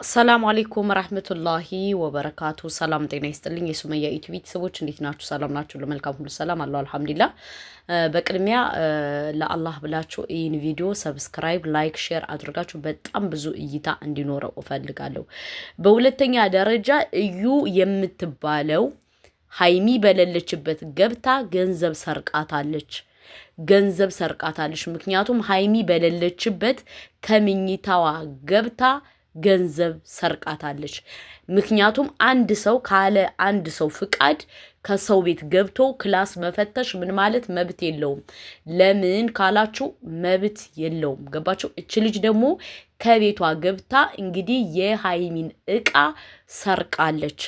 ሰላም አለይኩም ረህመቱላሂ ወበረካቱ። ሰላም ጤና ይስጥልኝ። የሱመያ ዩቲዩብ ቤተሰቦች እንዴት ናችሁ? ሰላም ናችሁ? ለመልካም ሁሉ ሰላም አለው አልሐምዱሊላህ። በቅድሚያ ለአላህ ብላችሁ ይህን ቪዲዮ ሰብስክራይብ፣ ላይክ፣ ሼር አድርጋችሁ በጣም ብዙ እይታ እንዲኖረው እፈልጋለሁ። በሁለተኛ ደረጃ እዩ የምትባለው ሀይሚ በሌለችበት ገብታ ገንዘብ ሰርቃታለች። ምክንያቱም ሀይሚ በሌለችበት ከምኝታዋ ገብታ ገንዘብ ሰርቃታለች። ምክንያቱም አንድ ሰው ካለ አንድ ሰው ፍቃድ ከሰው ቤት ገብቶ ክላስ መፈተሽ ምን ማለት መብት የለውም። ለምን ካላችሁ መብት የለውም። ገባችሁ? እች ልጅ ደግሞ ከቤቷ ገብታ እንግዲህ የሀይሚን እቃ ሰርቃለች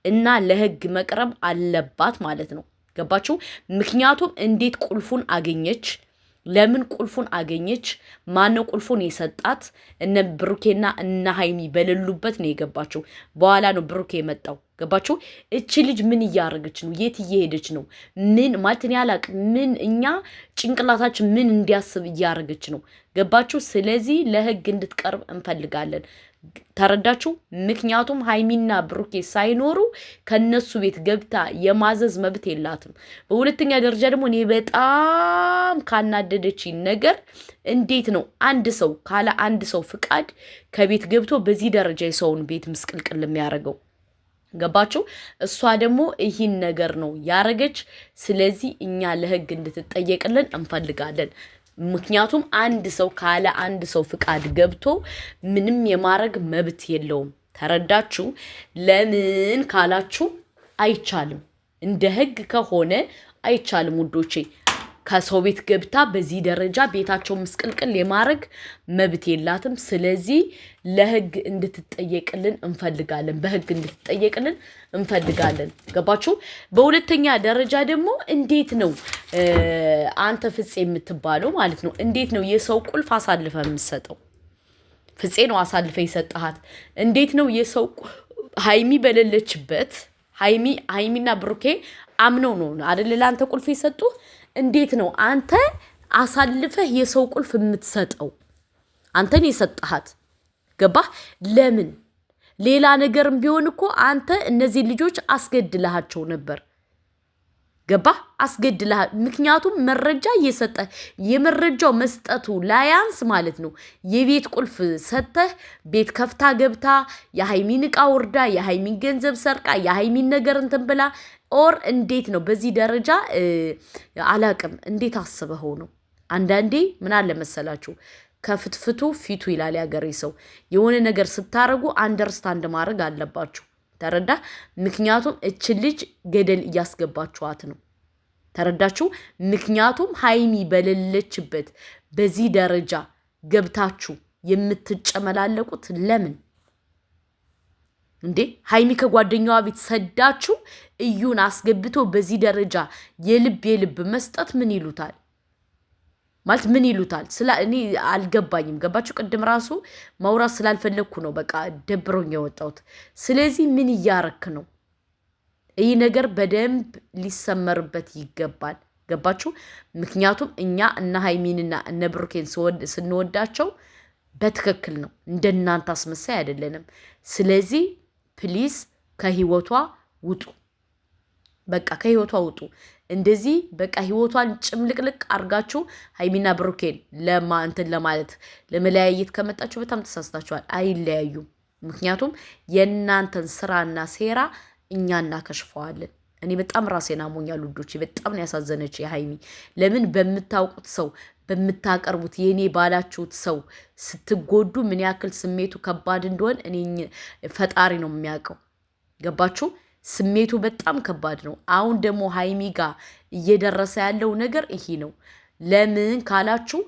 እና ለህግ መቅረብ አለባት ማለት ነው። ገባችሁ? ምክንያቱም እንዴት ቁልፉን አገኘች? ለምን ቁልፉን አገኘች? ማነው ቁልፉን የሰጣት? እነ ብሩኬና እነ ሀይሚ በሌሉበት ነው የገባችው። በኋላ ነው ብሩኬ የመጣው። ገባችሁ? እቺ ልጅ ምን እያደረገች ነው? የት እየሄደች ነው? ምን ማለት ነው ያላቅ ምን እኛ ጭንቅላታችን ምን እንዲያስብ እያደረገች ነው? ገባችሁ? ስለዚህ ለህግ እንድትቀርብ እንፈልጋለን። ተረዳችሁ? ምክንያቱም ሀይሚና ብሩኬ ሳይኖሩ ከነሱ ቤት ገብታ የማዘዝ መብት የላትም። በሁለተኛ ደረጃ ደግሞ እኔ በጣም ካናደደችኝ ነገር እንዴት ነው አንድ ሰው ካለ አንድ ሰው ፍቃድ ከቤት ገብቶ በዚህ ደረጃ የሰውን ቤት ምስቅልቅል የሚያደርገው? ገባችሁ? እሷ ደግሞ ይህን ነገር ነው ያረገች። ስለዚህ እኛ ለህግ እንድትጠየቅልን እንፈልጋለን። ምክንያቱም አንድ ሰው ካለ አንድ ሰው ፍቃድ ገብቶ ምንም የማድረግ መብት የለውም። ተረዳችሁ? ለምን ካላችሁ አይቻልም። እንደ ህግ ከሆነ አይቻልም ውዶቼ። ከሰው ቤት ገብታ በዚህ ደረጃ ቤታቸው ምስቅልቅል የማድረግ መብት የላትም። ስለዚህ ለህግ እንድትጠየቅልን እንፈልጋለን። በህግ እንድትጠየቅልን እንፈልጋለን። ገባችሁ? በሁለተኛ ደረጃ ደግሞ እንዴት ነው አንተ ፍፄ የምትባለው ማለት ነው፣ እንዴት ነው የሰው ቁልፍ አሳልፈ የምትሰጠው? ፍፄ ነው አሳልፈ ይሰጥሃት። እንዴት ነው የሰው ሀይሚ በሌለችበት ሀይሚና ብሩኬ አምነው ነው አይደል ለአንተ ቁልፍ የሰጡ? እንዴት ነው አንተ አሳልፈህ የሰው ቁልፍ የምትሰጠው? አንተን የሰጠሃት ገባህ? ለምን? ሌላ ነገርም ቢሆን እኮ አንተ እነዚህ ልጆች አስገድልሃቸው ነበር። ገባህ? አስገድልሃ። ምክንያቱም መረጃ እየሰጠ የመረጃው መስጠቱ ላያንስ ማለት ነው የቤት ቁልፍ ሰጥተህ ቤት ከፍታ ገብታ የሀይሚን እቃ ወርዳ የሀይሚን ገንዘብ ሰርቃ የሀይሚን ነገር እንትን ብላ ኦር እንዴት ነው በዚህ ደረጃ አላቅም። እንዴት አስበኸው ነው? አንዳንዴ ምን አለ መሰላችሁ ከፍትፍቱ ፊቱ ይላል ያገሬ ሰው። የሆነ ነገር ስታረጉ አንደርስታንድ ማድረግ አለባችሁ። ተረዳ? ምክንያቱም እች ልጅ ገደል እያስገባችኋት ነው። ተረዳችሁ? ምክንያቱም ሀይሚ በሌለችበት በዚህ ደረጃ ገብታችሁ የምትጨመላለቁት ለምን እንዴ? ሀይሚ ከጓደኛዋ ቤት ሰዳችሁ እዩን አስገብቶ በዚህ ደረጃ የልብ መስጠት ምን ይሉታል? ማለት ምን ይሉታል? እኔ አልገባኝም። ገባችሁ? ቅድም ራሱ ማውራት ስላልፈለግኩ ነው በቃ ደብሮኝ የወጣሁት። ስለዚህ ምን እያረክ ነው? ይህ ነገር በደንብ ሊሰመርበት ይገባል። ገባችሁ? ምክንያቱም እኛ እነ ሀይሚንና እነ ብሩኬን ስንወዳቸው በትክክል ነው፣ እንደናንተ አስመሳይ አይደለንም። ስለዚህ ፕሊዝ ከህይወቷ ውጡ። በቃ ከህይወቷ ውጡ። እንደዚህ በቃ ህይወቷን ጭምልቅልቅ አርጋችሁ ሀይሚና ብሩኬን እንትን ለማለት ለመለያየት ከመጣችሁ በጣም ተሳስታችኋል። አይለያዩም። ምክንያቱም የእናንተን ስራና ሴራ እኛ እናከሽፈዋለን። እኔ በጣም ራሴን አሞኛል ውዶቼ። በጣም ነው ያሳዘነች የሀይሚ። ለምን በምታውቁት ሰው በምታቀርቡት የኔ ባላችሁት ሰው ስትጎዱ ምን ያክል ስሜቱ ከባድ እንደሆነ እኔ ፈጣሪ ነው የሚያውቀው። ገባችሁ? ስሜቱ በጣም ከባድ ነው። አሁን ደግሞ ሀይሚ ጋር እየደረሰ ያለው ነገር ይሄ ነው። ለምን ካላችሁ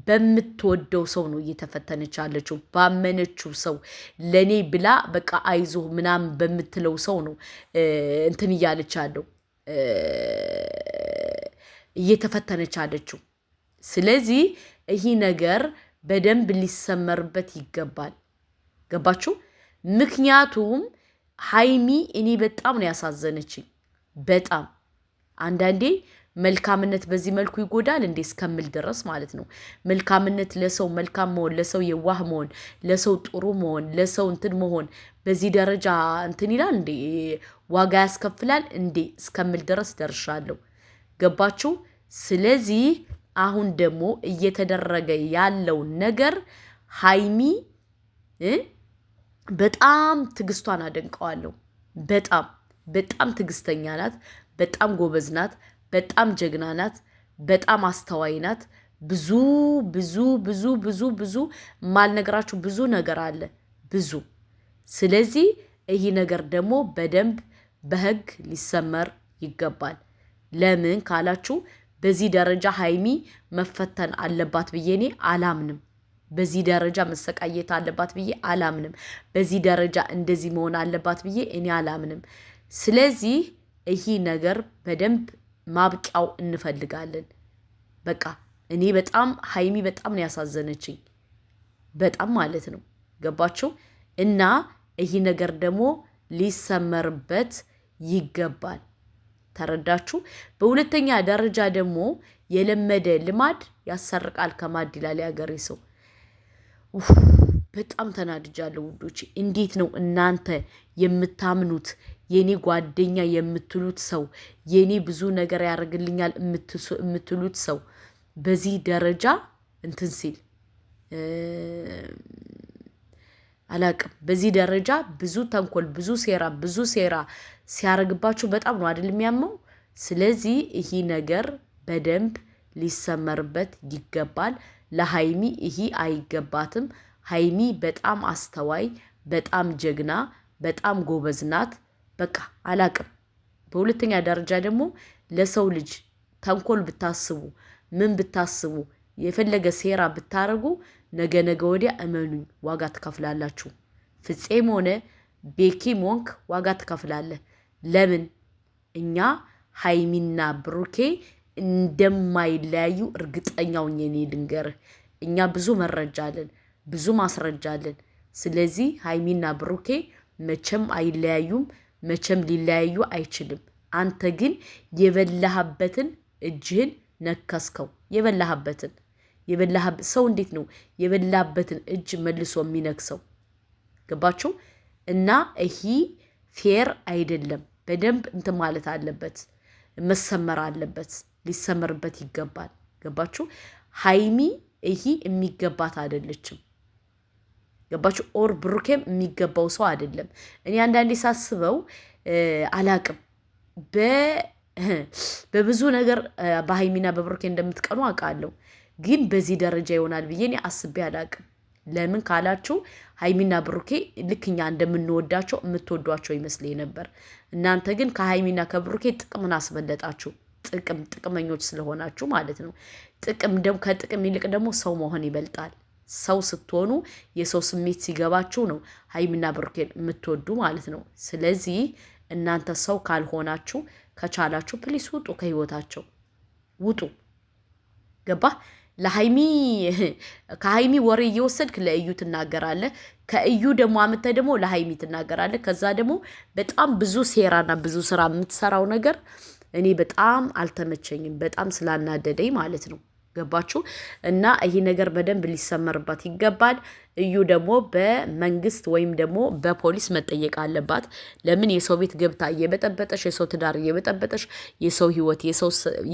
በምትወደው ሰው ነው እየተፈተነች ያለችው። ባመነችው ሰው ለኔ ብላ በቃ አይዞ ምናምን በምትለው ሰው ነው እንትን እያለች ያለው እየተፈተነች አለችው። ስለዚህ ይህ ነገር በደንብ ሊሰመርበት ይገባል። ገባችሁ? ምክንያቱም ሀይሚ እኔ በጣም ነው ያሳዘነችኝ። በጣም አንዳንዴ መልካምነት በዚህ መልኩ ይጎዳል እንዴ እስከምል ድረስ ማለት ነው። መልካምነት ለሰው መልካም መሆን፣ ለሰው የዋህ መሆን፣ ለሰው ጥሩ መሆን፣ ለሰው እንትን መሆን በዚህ ደረጃ እንትን ይላል እንዴ ዋጋ ያስከፍላል እንዴ እስከምል ድረስ ደርሻለሁ። ገባችሁ? ስለዚህ አሁን ደግሞ እየተደረገ ያለው ነገር ሀይሚ በጣም ትግስቷን አደንቀዋለሁ። በጣም በጣም ትግስተኛ ናት። በጣም ጎበዝ ናት። በጣም ጀግና ናት። በጣም አስተዋይ ናት። ብዙ ብዙ ብዙ ብዙ ብዙ ማልነገራችሁ ብዙ ነገር አለ ብዙ። ስለዚህ ይህ ነገር ደግሞ በደንብ በህግ ሊሰመር ይገባል። ለምን ካላችሁ በዚህ ደረጃ ሀይሚ መፈተን አለባት ብዬ እኔ አላምንም። በዚህ ደረጃ መሰቃየት አለባት ብዬ አላምንም። በዚህ ደረጃ እንደዚህ መሆን አለባት ብዬ እኔ አላምንም። ስለዚህ ይህ ነገር በደንብ ማብቂያው እንፈልጋለን። በቃ እኔ በጣም ሀይሚ በጣም ነው ያሳዘነችኝ። በጣም ማለት ነው። ገባችሁ? እና ይህ ነገር ደግሞ ሊሰመርበት ይገባል። ተረዳችሁ? በሁለተኛ ደረጃ ደግሞ የለመደ ልማድ ያሰርቃል ከማድ ይላል ያገሬ ሰው። በጣም ተናድጃለሁ ውዶች። እንዴት ነው እናንተ የምታምኑት የኔ ጓደኛ የምትሉት ሰው የኔ ብዙ ነገር ያደርግልኛል የምትሉት ሰው በዚህ ደረጃ እንትን ሲል አላቅም። በዚህ ደረጃ ብዙ ተንኮል ብዙ ሴራ ሲያረግባችሁ በጣም ነው አይደል የሚያመው። ስለዚህ ይሄ ነገር በደንብ ሊሰመርበት ይገባል። ለሀይሚ ይሄ አይገባትም። ሀይሚ በጣም አስተዋይ፣ በጣም ጀግና፣ በጣም ጎበዝ ናት። በቃ አላቅም። በሁለተኛ ደረጃ ደግሞ ለሰው ልጅ ተንኮል ብታስቡ ምን ብታስቡ የፈለገ ሴራ ብታረጉ ነገ ወዲያ እመኑኝ ዋጋ ትከፍላላችሁ። ፍፄም ሆነ ቤኪም ሆንክ ዋጋ ትከፍላለህ። ለምን እኛ ሀይሚና ብሩኬ እንደማይለያዩ እርግጠኛው እኔ ልንገርህ። እኛ ብዙ መረጃ አለን፣ ብዙ ማስረጃ አለን። ስለዚህ ሀይሚና ብሩኬ መቼም አይለያዩም፣ መቼም ሊለያዩ አይችልም። አንተ ግን የበላህበትን እጅህን ነከስከው። የበላህበትን ሰው እንዴት ነው የበላበትን እጅ መልሶ የሚነክሰው? ገባችሁ? እና ይሄ ፌር አይደለም። በደንብ እንትን ማለት አለበት፣ መሰመር አለበት፣ ሊሰመርበት ይገባል። ገባችሁ? ሀይሚ ይሄ የሚገባት አይደለችም። ገባችሁ? ኦር ብሩኬም የሚገባው ሰው አይደለም። እኔ አንዳንዴ ሳስበው አላቅም በብዙ ነገር በሀይሚና በብሩኬ እንደምትቀኑ አውቃለሁ። ግን በዚህ ደረጃ ይሆናል ብዬ እኔ አስቤ አላቅም። ለምን ካላችሁ ሀይሚና ብሩኬ ልክ እኛ እንደምንወዳቸው የምትወዷቸው ይመስለኝ ነበር። እናንተ ግን ከሀይሚና ከብሩኬ ጥቅምን አስበለጣችሁ። ጥቅመኞች ስለሆናችሁ ማለት ነው። ከጥቅም ይልቅ ደግሞ ሰው መሆን ይበልጣል። ሰው ስትሆኑ የሰው ስሜት ሲገባችሁ ነው ሀይሚና ብሩኬን የምትወዱ ማለት ነው። ስለዚህ እናንተ ሰው ካልሆናችሁ ከቻላችሁ ፕሊስ ውጡ፣ ከህይወታቸው ውጡ። ገባ? ከሀይሚ ወሬ እየወሰድክ ለእዩ ትናገራለህ። ከእዩ ደግሞ አምጥተህ ደግሞ ለሀይሚ ትናገራለህ። ከዛ ደግሞ በጣም ብዙ ሴራና ብዙ ስራ የምትሰራው ነገር እኔ በጣም አልተመቸኝም፣ በጣም ስላናደደኝ ማለት ነው። ገባችሁ? እና ይሄ ነገር በደንብ ሊሰመርባት ይገባል። እዩ ደግሞ በመንግስት ወይም ደግሞ በፖሊስ መጠየቅ አለባት። ለምን የሰው ቤት ገብታ እየበጠበጠሽ፣ የሰው ትዳር እየበጠበጠሽ፣ የሰው ህይወት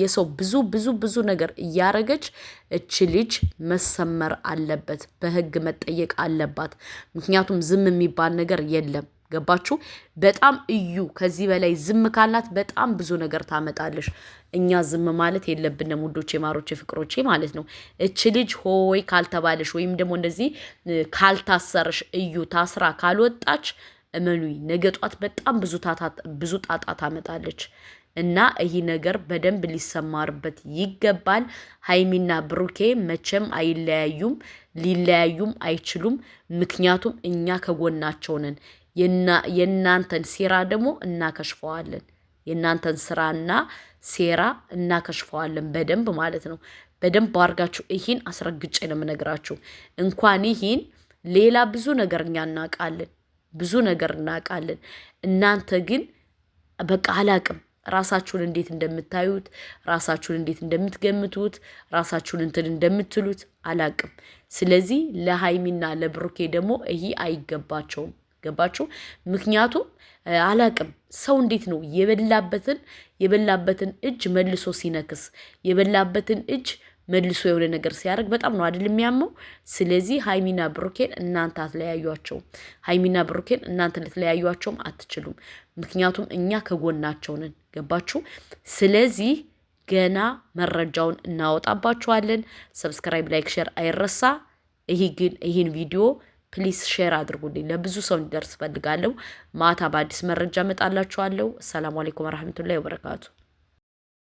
የሰው ብዙ ብዙ ብዙ ነገር እያረገች እች ልጅ መሰመር አለበት፣ በህግ መጠየቅ አለባት። ምክንያቱም ዝም የሚባል ነገር የለም። ገባችሁ? በጣም እዩ ከዚህ በላይ ዝም ካላት በጣም ብዙ ነገር ታመጣለሽ። እኛ ዝም ማለት የለብንም ውዶቼ፣ ማሮቼ፣ ፍቅሮቼ ማለት ነው። እች ልጅ ሆይ ካልተባለሽ ወይም ደግሞ እንደዚህ ካልታሰርሽ፣ እዩ ታስራ ካልወጣች እመኑኝ ነገ ጧት በጣም ብዙ ጣጣ ታመጣለች። እና ይህ ነገር በደንብ ሊሰማርበት ይገባል። ሀይሚና ብሩኬ መቼም አይለያዩም፣ ሊለያዩም አይችሉም። ምክንያቱም እኛ ከጎናቸው ነን። የእናንተን ሴራ ደግሞ እናከሽፈዋለን። የእናንተን ስራና ሴራ እናከሽፈዋለን በደንብ ማለት ነው። በደንብ አድርጋችሁ ይህን አስረግጬ ነው የምነግራችሁ። እንኳን ይህን ሌላ ብዙ ነገር እኛ እናውቃለን፣ ብዙ ነገር እናውቃለን። እናንተ ግን በቃ አላቅም ራሳችሁን እንዴት እንደምታዩት ራሳችሁን እንዴት እንደምትገምቱት ራሳችሁን እንትን እንደምትሉት አላቅም። ስለዚህ ለሃይሚና ለብሩኬ ደግሞ ይሄ አይገባቸውም። ገባችሁ? ምክንያቱም አላቅም ሰው እንዴት ነው የበላበትን እጅ መልሶ ሲነክስ የበላበትን እጅ መልሶ የሆነ ነገር ሲያደርግ በጣም ነው አይደል የሚያመው። ስለዚህ ሃይሚና ብሩኬን እናንተ አትለያዩአቸውም። ሃይሚና ብሩኬን እናንተ ልትለያዩአቸውም አትችሉም። ምክንያቱም እኛ ከጎናቸው ነን። ገባችሁ? ስለዚህ ገና መረጃውን እናወጣባችኋለን። ሰብስክራይብ፣ ላይክ፣ ሼር አይረሳ። ይህን ቪዲዮ ፕሊስ ሼር አድርጉልኝ፣ ለብዙ ሰው እንዲደርስ ፈልጋለሁ። ማታ በአዲስ መረጃ እመጣላችኋለሁ። ሰላም አለይኩም ወራህመቱላሂ ወበረካቱ።